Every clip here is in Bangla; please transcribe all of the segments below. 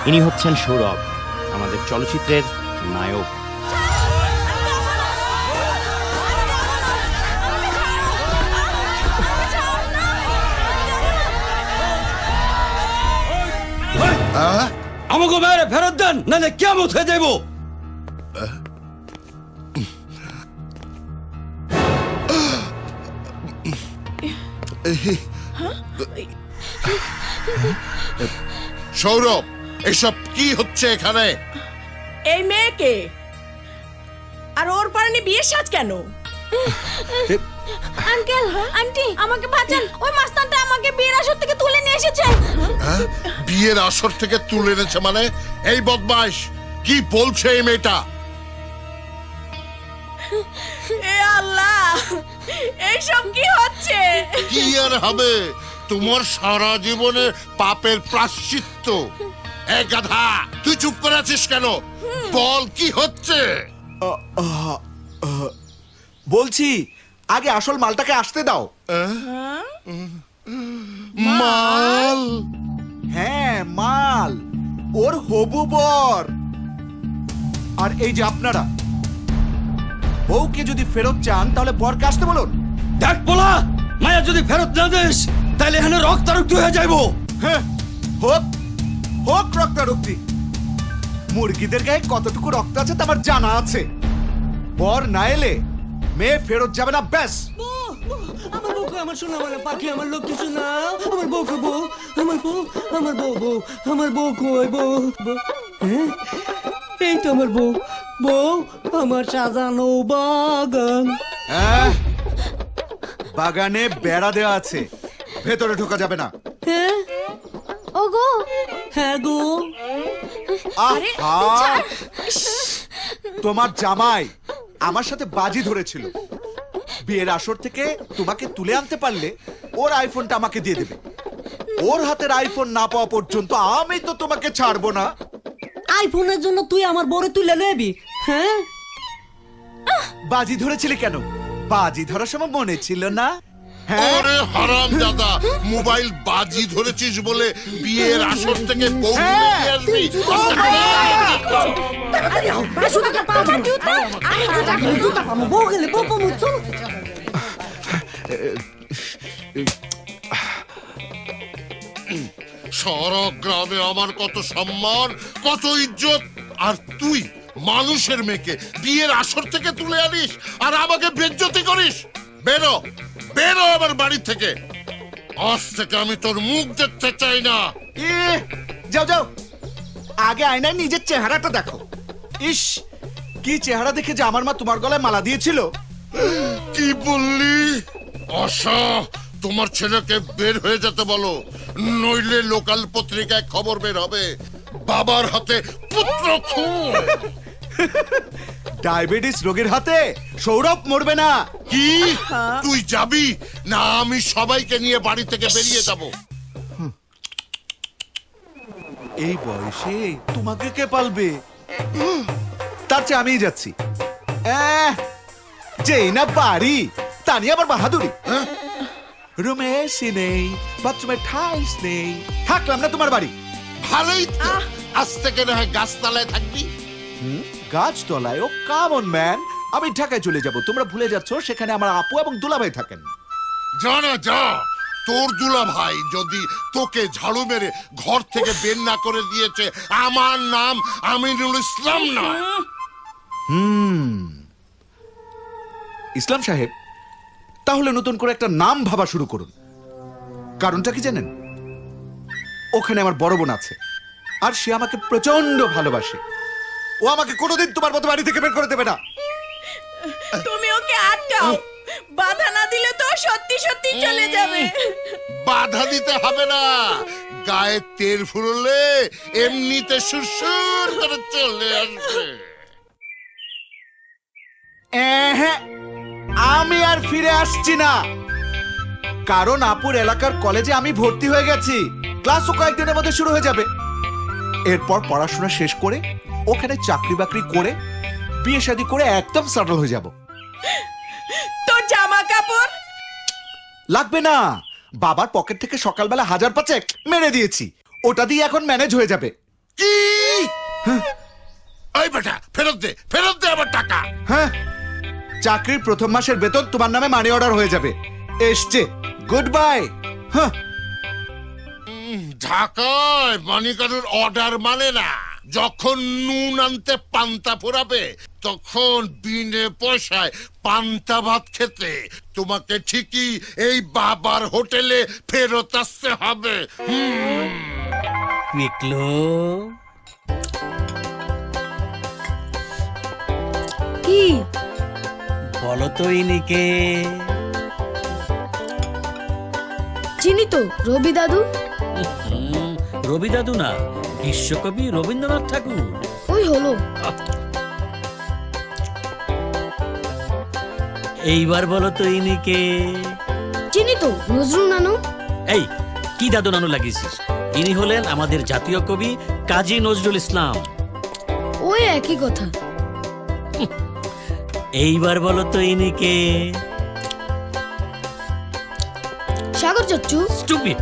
ইনি হচ্ছেন সৌরভ, আমাদের চলচ্চিত্রের নায়ক। আমাকে মেরে ফেরত দেন, নাহলে কিয়ামত হয়ে যাইব। সৌরভ, এসব কি হচ্ছে এখানে? এই মেয়েকে আর ওর পরনে বিয়ের সাজ কেন? আঙ্কেল, আন্টি, আমাকে বাঁচান। ওই মাস্তানটা আমাকে বিয়ের আসর থেকে তুলে নিয়ে এসেছে। বিয়ের আসর থেকে তুলে এনেছে মানে? এই বদমাইশ, কি বলছে এই মেয়েটা? এ আল্লাহ, এইসব কি হচ্ছে? কি আর হবে, তোমার সারা জীবনের পাপের প্রায়শ্চিত্ত। এই গাধা, তুই চুপ করে আছিস কেন? বল কি হচ্ছে? বলছি, আগে আসল মালটাকে আসতে দাও। মাল? হ্যাঁ, মাল, ওর হবু বর। আর এই যে আপনারা, বউকে যদি ফেরত চান তাহলে বরকে আসতে বলুন। দেখ পোলা, মায়া যদি ফেরত না দিস তাহলে এখানে রক্তারক্ত হয়ে যাইব। হ্যাঁ, হোক হোক রক্তারক্তি। মুরগিদের গায়ে কতটুকু রক্ত আছে তা আমার জানা আছে। বর না এলে মেয়ে ফেরত যাবে না, ব্যাস। আমার বউকে, আমার সোনা মানে পাখি, আমার লক্ষ্মী সোনা, আমার বউকে, বউ, আমার বউ, আমার বউ, বউ, আমার বউ কই? বউ, হ্যাঁ, এই তো আমার বউ, বউ, আমার সাজানো বাগান। হ্যাঁ, বাগানে বেড়া দেওয়া আছে, ভেতরে ঢোকা যাবে না। হ্যাঁ, ওগো, হ্যাঁ গো। আহা, তোমার জামাই আমার সাথে বাজি ধরেছিল। বিয়ের আসর থেকে তোমাকে তুলে আনতে পারলে ওর আইফোনটা আমাকে দিয়ে দেবে। ওর হাতের আইফোন না পাওয়া পর্যন্ত আমি তো তোমাকে ছাড়বো না। আইফোনের জন্য তুই আমার বড় তুলে নেবি? হ্যাঁ, বাজি ধরেছিলি কেন? বাজি ধরার সময় মনে ছিল না? হ্যাঁ, ওরে হারাম দাদা, মোবাইল বাজি ধরেছিস বলে বিয়ের আসর থেকে বউ তুলে নিয়ে আসবি? বউ গেলে বউ পাবো, চল। সারা গ্রামে আমার কত সম্মান, কত ইজ্জত, আর তুই মানুষের মেয়েকে বিয়ের আসর থেকে তুলে আনিস আর আমাকে বেজ্জতি করিস। বেরো, বেরো আমার বাড়ি থেকে। আজ থেকে আমি তোর মুখ দেখতে চাই না। যাও যাও, আগে আয়নায় নিজের চেহারাটা দেখো। ইস, কি চেহারা দেখে যে আমার মা তোমার গলায় মালা দিয়েছিল। কি বললি? আশা, তোমার ছেলেকে বের হয়ে যেতে বলো, নইলে লোকাল পত্রিকায় খবর বের হবে বাবার হাতে পুত্র খুন। ডায়াবেটিস রোগীর হাতে সৌরভ মরবে না। কি তুই যাবি না? আমি সবাইকে নিয়ে বাড়ি থেকে বেরিয়ে যাব। এই বয়সে তোমাকে কে পালবে? তার চেয়ে আমিই যাচ্ছি। যেই না বাড়ি, তা নিয়ে আবার বাহাদুরি। রুমে এসি নেই, বাথরুমে টাইলস নেই, থাকলাম না তোমার বাড়ি। ভালোই তো, আজ থেকে না হয় গাছতলায় থাকবি। গাছতলায়? ও কামন ম্যান, আমি ঢাকায় চলে যাব। তোমরা ভুলে যাচ্ছ সেখানে আমার আপু এবং দুলাভাই থাকেন। যা না যা, তোর দুলা ভাই যদি তোকে ঝাড়ু মেরে ঘর থেকে বের না করে দিয়েছে, আমার নাম আমিনুল ইসলাম না। ইসলাম সাহেব, তাহলে নতুন করে একটা নাম ভাবা শুরু করুন। কারণটা কি জানেন? ওখানে আমার বড় বোন আছে, আর সে আমাকে প্রচন্ড ভালোবাসে। ও আমাকে কোনোদিন তোমার মতো বাড়ি থেকে বের করে দেবে না। তুমি ওকে আটকাও, বাধা না দিলে তো সত্যি সত্যি চলে যাবে। বাধা দিতে হবে না, গায়ে তেল ফুরলে এমনিতে সুরসুর করে চলে আসবে। আমি আর ফিরে আসছি না, কারণ আপুর এলাকার কলেজে আমি ভর্তি হয়ে গেছি। ক্লাসও কয়েকদিনের মধ্যে শুরু হয়ে যাবে। এরপর পড়াশোনা শেষ করে ওখানে চাকরি বাকরি করে বিয়ে শাদী করে একদম সেটেল হয়ে যাব। তোর জামা কাপড় লাগবে না, বাবার পকেট থেকে সকালবেলা 1000 পাঁচেক মেরে দিয়েছি, ওটা দিয়ে এখন ম্যানেজ হয়ে যাবে। কি ওই বেটা ফেরত দে আমার টাকা। হ্যাঁ, চাকরির প্রথম মাসের বেতন তোমার নামে মানি অর্ডার হয়ে যাবে। এসছে, গুড বাই। হ্যাঁ, ঢাকায় মানিকানুর অর্ডার মানে না। যখন নুন আনতে পান্তা ফোরাবে তখন বিনে পয়সায় পান্তা ভাত খেতে তোমাকে ঠিকই এই বাবার হোটেলে ফেরত আসতে হবে। পিকলু, কি বলো তো ইনিকে। চিনি তো, রবি দাদু। রবি দাদু না, বিশ্বকবি রবীন্দ্রনাথ ঠাকুর। ওই হলো। এইবার বলো তো ইনিকে। চিনি তো, নজরুল নানু। এই কি দাদু নানু লাগিয়েছিস? ইনি হলেন আমাদের জাতীয় কবি কাজী নজরুল ইসলাম। ওই একই কথা। এইবার বলো তো ইনিকে। সাগর চাচ্চু। স্টুপিড,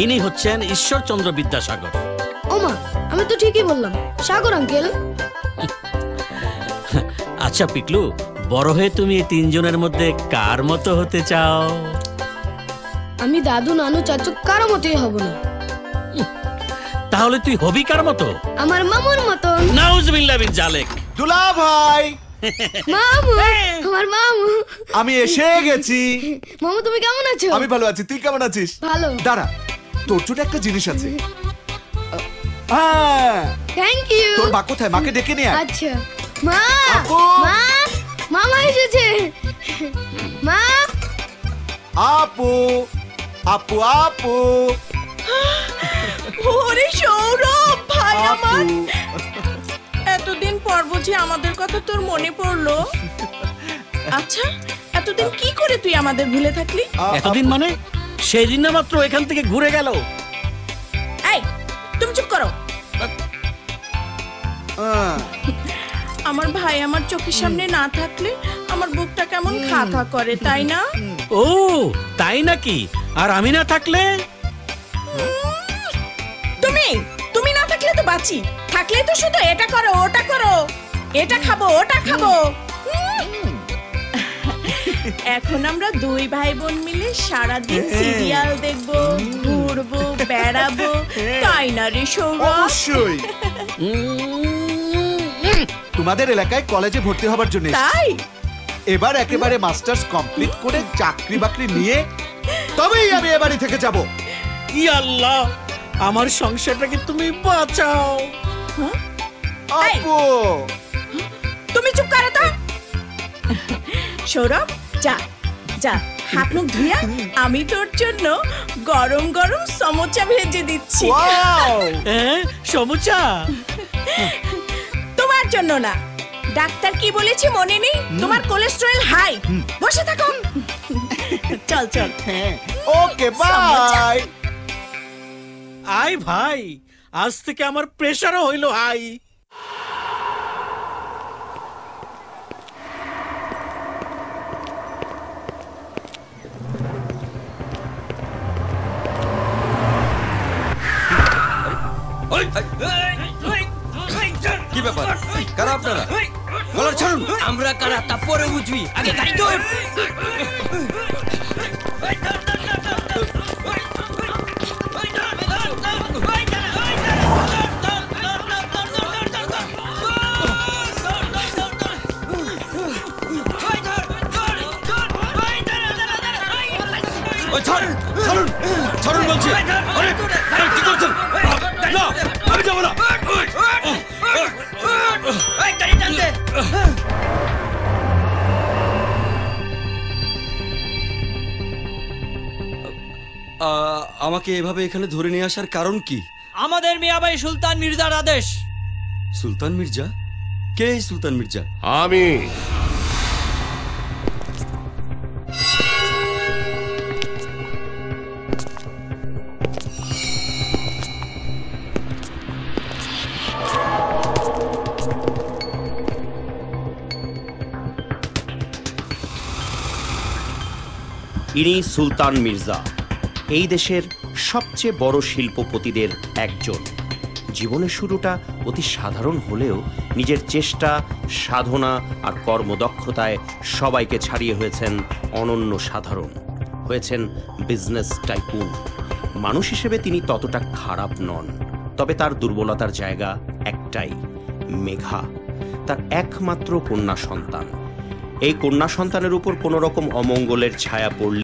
ইনি হচ্ছেন ঈশ্বরচন্দ্র বিদ্যাসাগর। ওমা, আমি তো ঠিকই বললাম, সাগর আঙ্কেল। আচ্ছা পিকলু, বড় হয়ে তুমি এই তিনজনের মধ্যে কার মতো হতে চাও? আমি দাদু নানু চাচু কারো মতোই হব না। তাহলে তুই হবি কার মতো? আমার মামুর মতন। নাউজুবিল্লাহ মিন জালেক। দুলা ভাই, মামু, আমার মামু। আমি এসে গেছি। মামু, তুমি কেমন আছো? আমি ভালো আছি, তুই কেমন আছিস? ভালো। দাঁড়া, তোর জন্য একটা জিনিস আছে। হ্যাঁ, থ্যাংক ইউ। তোর মা কোথায়? মাকে ডেকে নিয়ে আয়। আচ্ছা। মা, আপু। মা, মামা এসেছে। মা। আপু, আপু, আপু, ওরে সৌরভ ভাই আমার, আপু। এতদিন পর বুঝি আমাদের কথা তোর মনে পড়লো। আচ্ছা, এতদিন কি করে তুই আমাদের ভুলে থাকলি? এতদিন মানে সেদিন না মাত্র এখান থেকে ঘুরে গেল। এই, তুমি চুপ করো। আমার ভাই আমার চোখের সামনে না থাকলে আমার বুকটা কেমন খা খা করে, তাই না? ও তাই নাকি? আর আমি না থাকলে? তুমি না থাকলে তো বাঁচি, থাকলে তো শুধু এটা করো ওটা করো, এটা খাবো ওটা খাবো। এখন আমরা দুই ভাই বোন মিলে সারাদিন সিরিয়াল দেখবো, ঘুরবো, বেড়াবো, তাই না রে সৌরভ? অবশ্যই। তোমাদের এলাকায় কলেজে ভর্তি হবার জন্য এসেছি। তাই এবার একেবারে মাস্টার্স কমপ্লিট করে চাকরি বাকরি নিয়ে তবেই আমি এ বাড়ি থেকে যাব। ই আল্লাহ, আমার সংসারটাকে তুমি বাঁচাও। আপু, তুমি চুপ করো তো। সৌরভ, যা যা, হাত মুখ ধুইয়া আমি তোর জন্য গরম গরম সমোচা ভেজে দিচ্ছি। ওয়াও, হ্যাঁ, সমুচা। তোমার জন্য না, ডাক্তার কি বলেছে মনে নেই? তোমার কোলেস্টেরল হাই। বসে থাকো। চল চল। Okay bye. আয় ভাই, আজ থেকে আমার প্রেশারও হইল হাই। কি ব্যাপার? কারা আপনারা? বলার ছাড়ুন। আমরা কারা তা পরে বুঝবি, আগে গাড়ি ধর। ছাড়ুন, ছাড়ুন বলছি। আরে, কি করছেন? না, আমি যাবো না। আমাকে এভাবে এখানে ধরে নিয়ে আসার কারণ কি? আমাদের মিয়াবাই সুলতান মির্জার আদেশ। সুলতান মির্জা? কে এই সুলতান মির্জা? আমি ইনি সুলতান মির্জা, এই দেশের সবচেয়ে বড় শিল্পপতিদের একজন। জীবনের শুরুটা অতি সাধারণ হলেও নিজের চেষ্টা, সাধনা আর কর্মদক্ষতায় সবাইকে ছাড়িয়ে হয়েছেন অনন্য সাধারণ, হয়েছেন বিজনেস টাইকুন। মানুষ হিসেবে তিনি ততটা খারাপ নন, তবে তার দুর্বলতার জায়গা একটাই, মেঘা, তার একমাত্র কন্যা সন্তান। এই কন্যা সন্তানের উপর কোনো রকম অমঙ্গলের ছায়া পড়লে